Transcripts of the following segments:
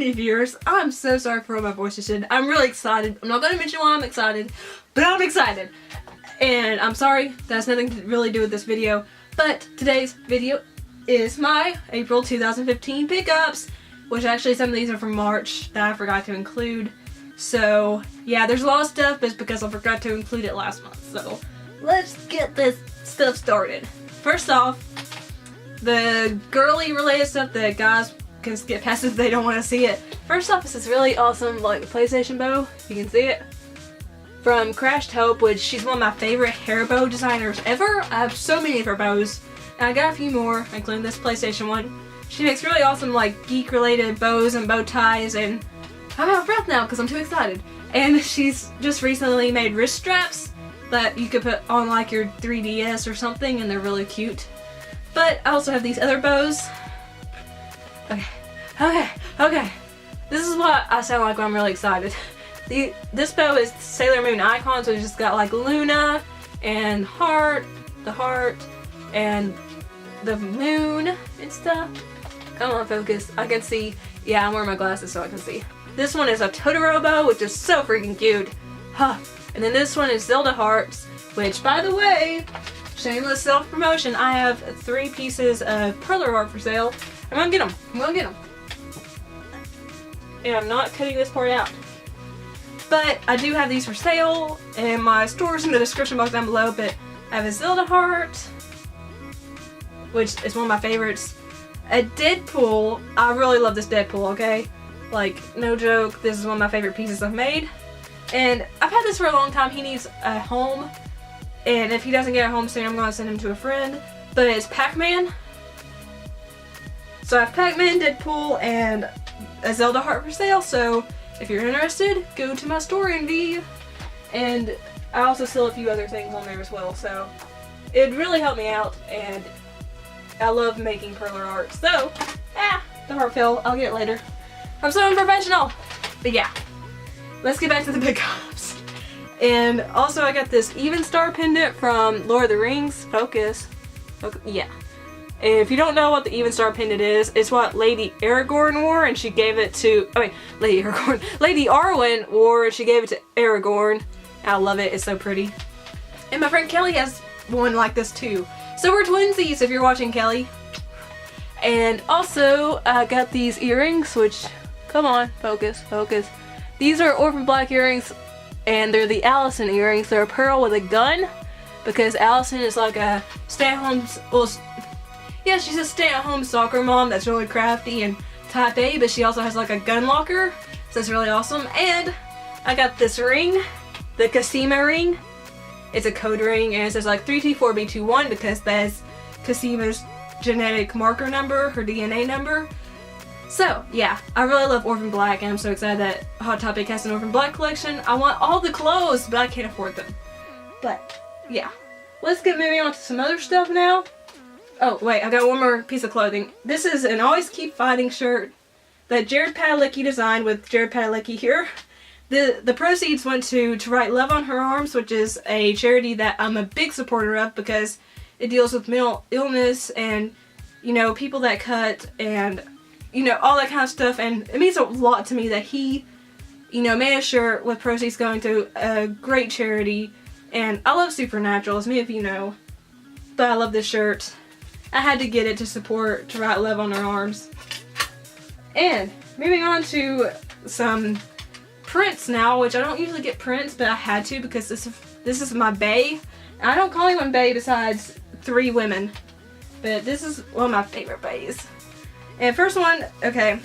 many viewers. I'm so sorry for what my voice just did. I'm really excited. I'm not going to mention why I'm excited, but I'm excited. And I'm sorry, that has nothing to really do with this video. But today's video is my April 2015 pickups, which actually some of these are from March that I forgot to include. So yeah, there's a lot of stuff, but it's because I forgot to include it last month. So let's get this stuff started. First off, the girly related stuff that guys can skip past if they don't want to see it. First off is this really awesome like PlayStation bow. You can see it. From CRASHEDHOPE, which she's one of my favorite hair bow designers ever. I have so many of her bows. And I got a few more, including this PlayStation one. She makes really awesome like geek related bows and bow ties, and I'm out of breath now because I'm too excited. And she's just recently made wrist straps that you could put on like your 3DS or something, and they're really cute. But I also have these other bows. Okay. This is what I sound like when I'm really excited. This bow is Sailor Moon icon, so it's just got like Luna and the heart, and the moon and stuff. Come on, focus. I can see. Yeah, I'm wearing my glasses so I can see. This one is a Totoro bow, which is so freaking cute. Huh. And then this one is Zelda hearts, which, by the way, shameless self-promotion, I have 3 pieces of perler art for sale. I'm gonna get them. And I'm not cutting this part out. But I do have these for sale, and my store's in the description box down below. But I have a Zelda heart, which is one of my favorites. A Deadpool. I really love this Deadpool, okay? Like, no joke, this is one of my favorite pieces I've made. And I've had this for a long time. He needs a home, and if he doesn't get a home soon, I'm going to send him to a friend. But it's Pac-Man. So I have Pac-Man, Deadpool, and a Zelda heart for sale. So if you're interested, go to my store envy. And I also sell a few other things on there as well. So it'd really help me out, and I love making perler art. So, the heart fell. I'll get it later. I'm so unprofessional. But yeah, let's get back to the pickups. And also I got this Even Star pendant from Lord of the Rings. Focus. Yeah. And if you don't know what the Even Star pendant is, it's what Lady Aragorn wore, and she gave it to, Lady Arwen wore, and she gave it to Aragorn. I love it. It's so pretty. And my friend Kelly has one like this too. So we're twinsies if you're watching, Kelly. And also I got these earrings, which, come on, focus. These are Orphan Black earrings, and they're the Allison earrings. They're a pearl with a gun, because Allison is like a stay-at-home, yeah, she's a stay-at-home soccer mom that's really crafty and type A, but she also has like a gun locker, so it's really awesome. And I got this ring, the Cosima ring. It's a code ring, and it says like 3T4B21 because that's Cosima's genetic marker number, her DNA number. So yeah, I really love Orphan Black, and I'm so excited that Hot Topic has an Orphan Black collection. I want all the clothes, but I can't afford them. But yeah, let's get moving on to some other stuff now. Oh wait, I got one more piece of clothing. This is an Always Keep Fighting shirt that Jared Padalecki designed with Jared Padalecki here. The proceeds went to Write Love on Her Arms, which is a charity that I'm a big supporter of because it deals with mental illness and, you know, people that cut and, you know, all that kind of stuff. And it means a lot to me that he, you know, made a shirt with proceeds going to a great charity. And I love Supernatural, as many of you know, but I love this shirt. I had to get it to support To Write Love on Her Arms. And moving on to some prints now, which I don't usually get prints, but I had to because this is my bae. And I don't call anyone bae besides 3 women, but this is one of my favorite baes. And first one, okay,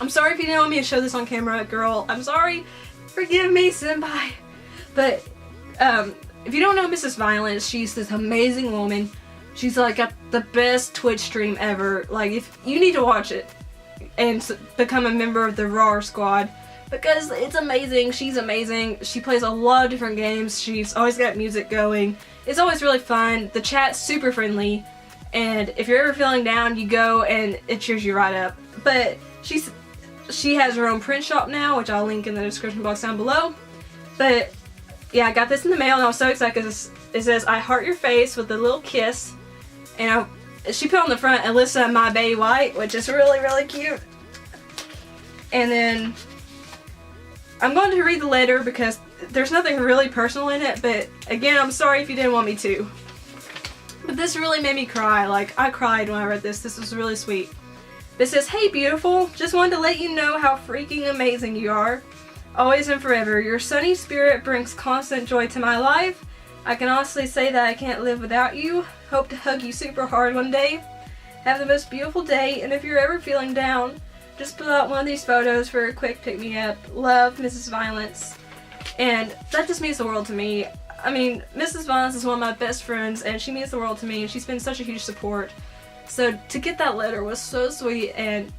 I'm sorry if you didn't want me to show this on camera, girl. I'm sorry. Forgive me, senpai. But if you don't know MRSVIOLENCE, she's this amazing woman. She's like got the best Twitch stream ever. Like, if you need to watch it and become a member of the RAR squad, because it's amazing. She's amazing. She plays a lot of different games. She's always got music going. It's always really fun. The chat's super friendly, and if you're ever feeling down, you go and it cheers you right up. But she has her own print shop now, which I'll link in the description box down below. But yeah, I got this in the mail, and I was so excited because it says "I heart your face" with a little kiss. And she put on the front Alyssa, my baby white, which is really, really cute. And then I'm going to read the letter because there's nothing really personal in it, but again, I'm sorry if you didn't want me to. But this really made me cry. Like, I cried when I read this. This was really sweet. It says, "Hey beautiful, just wanted to let you know how freaking amazing you are. Always and forever. Your sunny spirit brings constant joy to my life. I can honestly say that I can't live without you. Hope to hug you super hard one day. Have the most beautiful day, and if you're ever feeling down, just pull out one of these photos for a quick pick-me-up. Love, Mrs. Violence." And that just means the world to me. I mean, Mrs. Violence is one of my best friends, and she means the world to me, and she's been such a huge support. So to get that letter was so sweet, and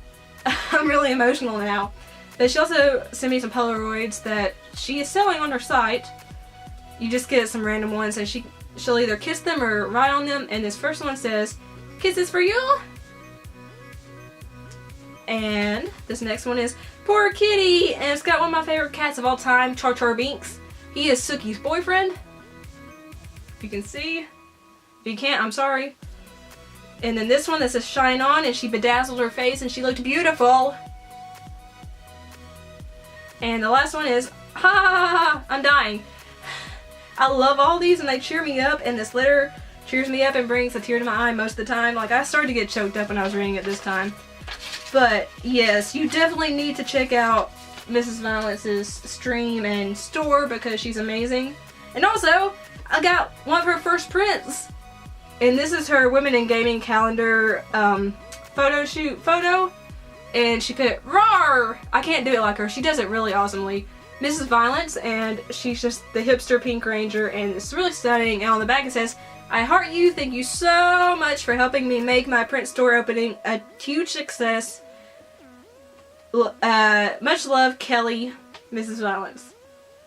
I'm really emotional now. But she also sent me some Polaroids that she is selling on her site. You just get some random ones, and she'll either kiss them or write on them. And this first one says, "Kisses for you." And this next one is, "Poor kitty," and it's got one of my favorite cats of all time, Char Char Binks. He is Sookie's boyfriend. If you can see. If you can't, I'm sorry. And then this one that says, "Shine on," and she bedazzled her face and she looked beautiful. And the last one is, "Ha ha ha ha, I'm dying." I love all these and they cheer me up, and this letter cheers me up and brings a tear to my eye most of the time. Like, I started to get choked up when I was reading it this time. But yes, you definitely need to check out Mrs. Violence's stream and store because she's amazing. And also, I got one of her first prints. And this is her Women in Gaming calendar photo shoot photo. And she put, "Rawr!" I can't do it like her. She does it really awesomely. Mrs. Violence, and she's just the hipster Pink Ranger, and it's really stunning. And on the back it says, "I heart you. Thank you so much for helping me make my print store opening a huge success. Much love, Kelly, Mrs. Violence."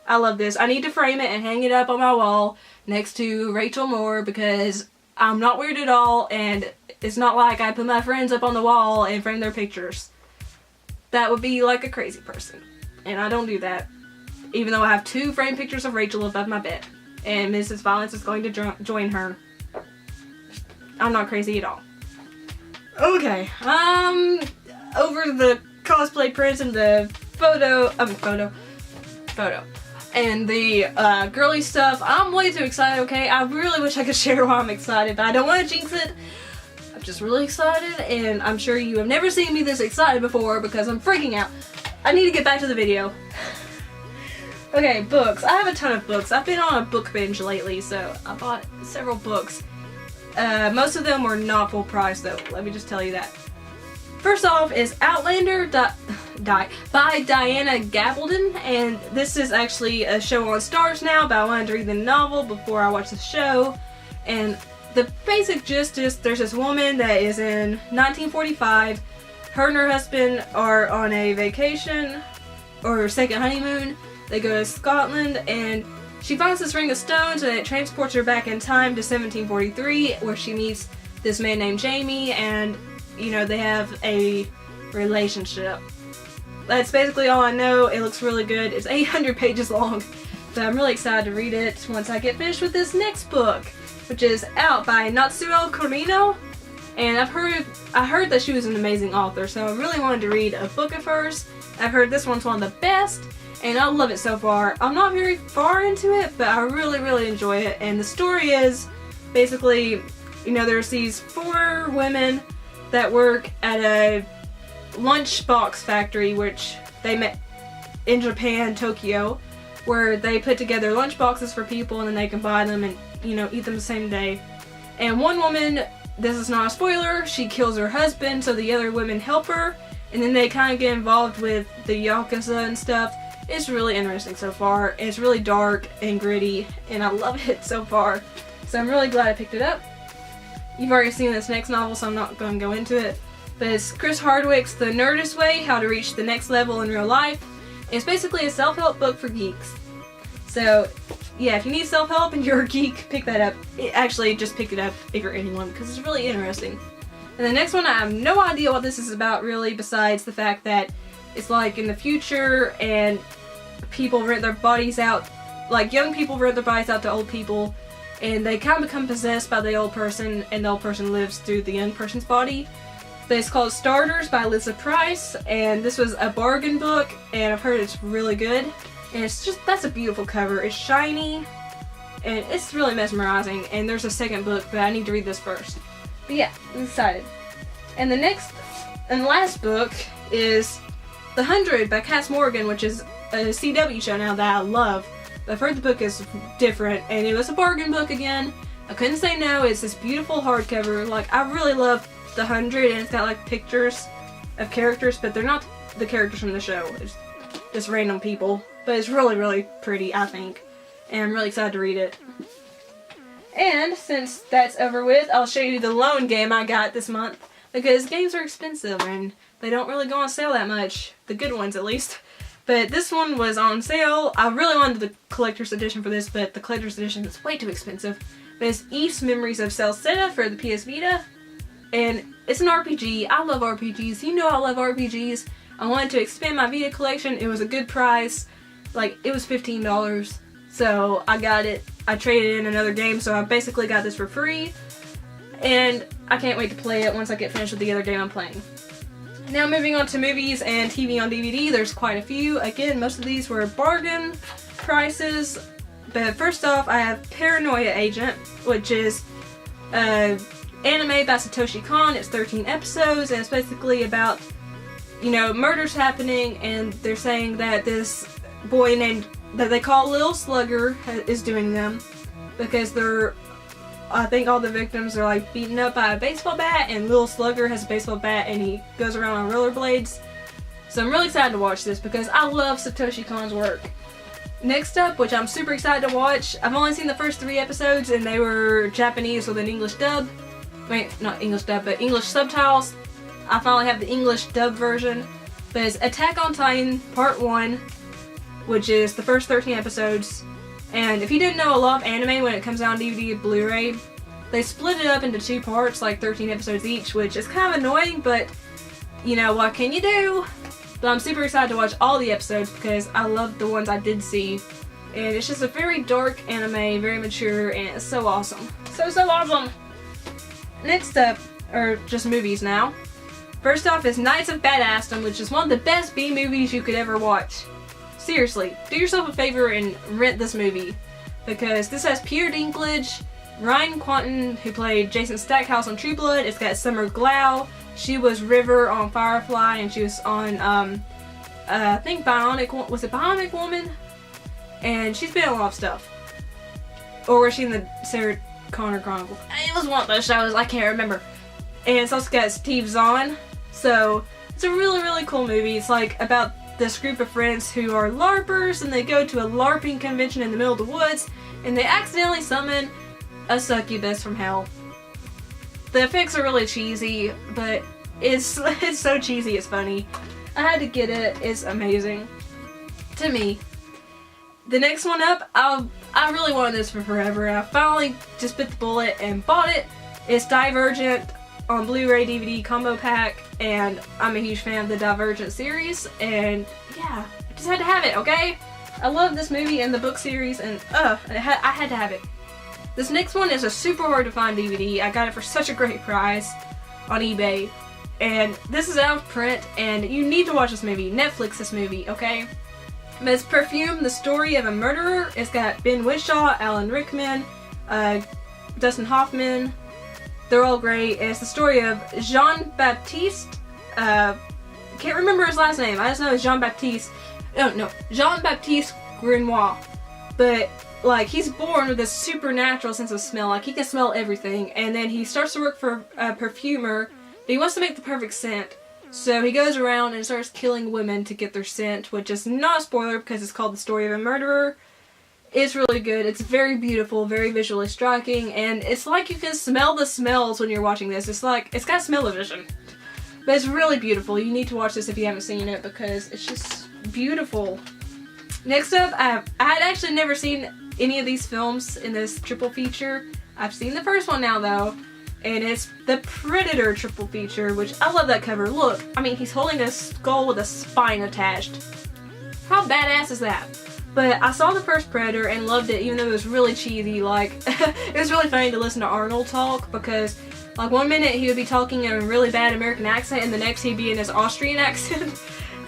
I love this. I need to frame it and hang it up on my wall next to Rachel Moore because I'm not weird at all, and it's not like I put my friends up on the wall and frame their pictures. That would be like a crazy person, and I don't do that. Even though I have 2 framed pictures of Rachel above my bed, and Mrs. Violence is going to join her. I'm not crazy at all. Okay, over the cosplay prints and the photo, and the girly stuff, I'm way too excited, okay? I really wish I could share why I'm excited, but I don't want to jinx it. I'm just really excited, and I'm sure you have never seen me this excited before because I'm freaking out. I need to get back to the video. Okay, books. I have a ton of books. I've been on a book binge lately, so I bought several books. Most of them were not full price though, let me just tell you that. First off is Outlander by Diana Gabaldon, and this is actually a show on Starz now, but I wanted to read the novel before I watched the show. And the basic gist is there's this woman that is in 1945. Her and her husband are on a vacation, or second honeymoon. They go to Scotland, and she finds this ring of stones, and it transports her back in time to 1743, where she meets this man named Jamie, and you know, they have a relationship. That's basically all I know. It looks really good. It's 800 pages long, but I'm really excited to read it once I get finished with this next book, which is out by Natsuo Corino. And I heard that she was an amazing author, so I really wanted to read a book of hers. I've heard this one's one of the best, and I love it so far. I'm not very far into it, but I really, really enjoy it. And the story is basically, you know, there's these 4 women that work at a lunchbox factory, which they met in Japan, Tokyo, where they put together lunchboxes for people and then they can buy them and, you know, eat them the same day. And one woman, this is not a spoiler, she kills her husband, so the other women help her, and then they kind of get involved with the Yakuza and stuff. It's really interesting so far. It's really dark and gritty, and I love it so far. So I'm really glad I picked it up. You've already seen this next novel, so I'm not going to go into it. But it's Chris Hardwick's The Nerdist Way, How to Reach the Next Level in Real Life. It's basically a self-help book for geeks. So, yeah, if you need self-help and you're a geek, pick that up. Actually, just pick it up if you're anyone, because it's really interesting. And the next one, I have no idea what this is about, really, besides the fact that it's like in the future, and people rent their bodies out, like young people rent their bodies out to old people, and they kind of become possessed by the old person, and the old person lives through the young person's body. But it's called Starters by Lisa Price, and this was a bargain book, and I've heard it's really good. And it's just, that's a beautiful cover. It's shiny, and it's really mesmerizing. And there's a second book, but I need to read this first. But yeah, I'm excited. And the next and last book is The 100 by Cass Morgan, which is a CW show now that I love. But I've heard the book is different, and it was a bargain book again. I couldn't say no. It's this beautiful hardcover. Like, I really love The 100, and it's got like pictures of characters, but they're not the characters from the show. It's just random people. But it's really, really pretty, I think. And I'm really excited to read it. And since that's over with, I'll show you the loan game I got this month. Because games are expensive and they don't really go on sale that much. The good ones, at least. But this one was on sale. I really wanted the collector's edition for this, but the collector's edition is way too expensive. But it's Eve's Memories of Celceta for the PS Vita. And it's an RPG. I love RPGs. You know I love RPGs. I wanted to expand my Vita collection. It was a good price. Like, it was $15. So I got it. I traded in another game, so I basically got this for free. And I can't wait to play it once I get finished with the other game I'm playing. Now moving on to movies and TV on DVD, there's quite a few. Again, most of these were bargain prices. But first off, I have Paranoia Agent, which is anime by Satoshi Kon. It's 13 episodes, and it's basically about, you know, murders happening, and they're saying that this boy named, that they call Lil Slugger, is doing them. Because they're, I think all the victims are like beaten up by a baseball bat, and Lil Slugger has a baseball bat and he goes around on rollerblades. So I'm really excited to watch this because I love Satoshi Kon's work. Next up, which I'm super excited to watch, I've only seen the first 3 episodes and they were Japanese with an English dub. Wait, not English dub, but English subtitles. I finally have the English dub version. But it's Attack on Titan Part 1, which is the first 13 episodes. And if you didn't know, a lot of anime, when it comes out on DVD and Blu-ray, they split it up into 2 parts, like 13 episodes each, which is kind of annoying, but you know, what can you do? But I'm super excited to watch all the episodes because I love the ones I did see. And it's just a very dark anime, very mature, and it's so awesome. So awesome! Next up are just movies now. First off is Knights of Badassdom, which is one of the best B-movies you could ever watch. Seriously, do yourself a favor and rent this movie. Because this has Peter Dinklage, Ryan Quanten, who played Jason Stackhouse on True Blood. It's got Summer Glau. She was River on Firefly, and she was on, I think was it Bionic Woman? And she's been in a lot of stuff. Or was she in the Sarah Connor Chronicles? It was one of those shows, I can't remember. And it's also got Steve Zahn. So, it's a really, really cool movie. It's like about this group of friends who are LARPers, and they go to a LARPing convention in the middle of the woods, and they accidentally summon a succubus from hell. The effects are really cheesy, but it's so cheesy it's funny. I had to get it. It's amazing. To me. The next one up, I really wanted this for forever, and I finally just bit the bullet and bought it. It's Divergent on Blu-ray DVD combo pack, and I'm a huge fan of the Divergent series, and yeah, I just had to have it, okay? I love this movie and the book series, and I had to have it. This next one is a super hard to find DVD. I got it for such a great price on eBay, and this is out of print, and you need to watch this movie. Netflix this movie, okay? But it's Perfume, the Story of a Murderer. It's got Ben Whishaw, Alan Rickman, Dustin Hoffman. They're all great, and it's the story of Jean-Baptiste, can't remember his last name, I just know it's Jean-Baptiste, Jean-Baptiste Grenoir. But, like, he's born with this supernatural sense of smell, like, he can smell everything, and then he starts to work for a perfumer, but he wants to make the perfect scent. So he goes around and starts killing women to get their scent, which is not a spoiler because it's called The Story of a Murderer. It's really good. It's very beautiful, very visually striking, and it's like you can smell the smells when you're watching this. It's like, it's got smell-o-vision. But it's really beautiful. You need to watch this if you haven't seen it because it's just beautiful. Next up, I had actually never seen any of these films in this triple feature. I've seen the first one now though, and it's the Predator triple feature, which I love that cover. Look, I mean, he's holding a skull with a spine attached. How badass is that? But I saw the first Predator and loved it, even though it was really cheesy. Like, it was really funny to listen to Arnold talk because Like, one minute he would be talking in a really bad American accent, and the next he'd be in his Austrian accent.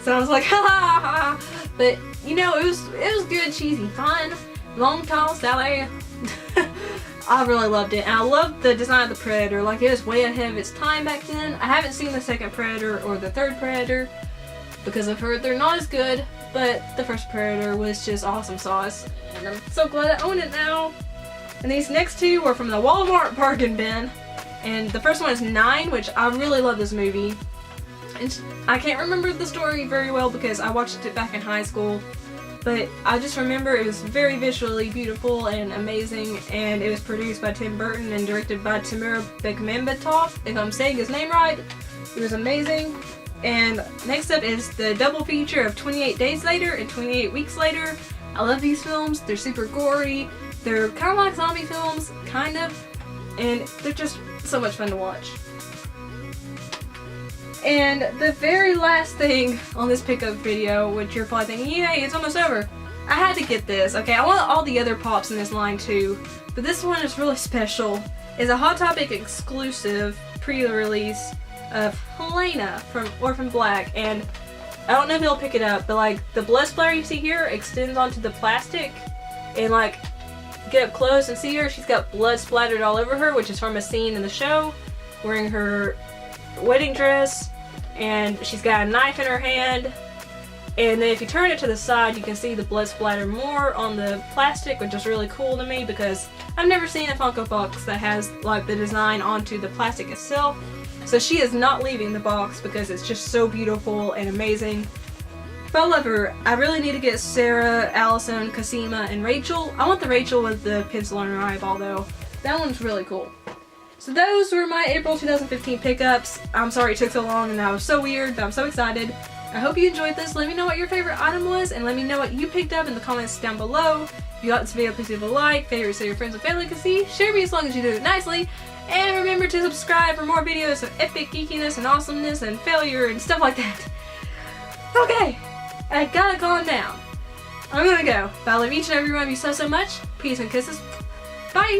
So I was like, ha ha ha. But, you know, it was good, cheesy, fun, long tall Sally. I really loved it, and I loved the design of the Predator. Like, it was way ahead of its time back then. I haven't seen the second Predator or the third Predator because I've heard they're not as good, but the first Predator was just awesome sauce, and I'm so glad I own it now. And these next two were from the Walmart bargain bin, and the first one is 9, which I really love this movie. And I can't remember the story very well because I watched it back in high school, but I just remember it was very visually beautiful and amazing, and it was produced by Tim Burton and directed by Timur Bekmambetov, if I'm saying his name right. It was amazing. And next up is the double feature of 28 Days Later and 28 Weeks Later. I love these films. They're super gory. They're kind of like zombie films, kind of, and they're just so much fun to watch. And the very last thing on this pickup video, which you're probably thinking, yay, it's almost over. I had to get this. Okay, I want all the other pops in this line too, but this one is really special. It's a Hot Topic exclusive pre-release of Helena from Orphan Black, and I don't know if you'll pick it up, but like the blood splatter you see here extends onto the plastic, and like get up close and see her, she's got blood splattered all over her, which is from a scene in the show, wearing her wedding dress, and she's got a knife in her hand, and then if you turn it to the side you can see the blood splatter more on the plastic, which is really cool to me because I've never seen a Funko box that has like the design onto the plastic itself. So she is not leaving the box because it's just so beautiful and amazing. But I love her. I really need to get Sarah, Allison, Cosima, and Rachel. I want the Rachel with the pencil on her eyeball though. That one's really cool. So those were my April 2015 pickups. I'm sorry it took so long and that was so weird, but I'm so excited. I hope you enjoyed this. Let me know what your favorite item was, and let me know what you picked up in the comments down below. If you liked this video, please leave a like, favorite so your friends and family can see, share me as long as you do it nicely, and remember to subscribe for more videos of epic geekiness and awesomeness and failure and stuff like that. Okay, I gotta calm down. I'm gonna go. But I love each and every one of you so much. Peace and kisses. Bye!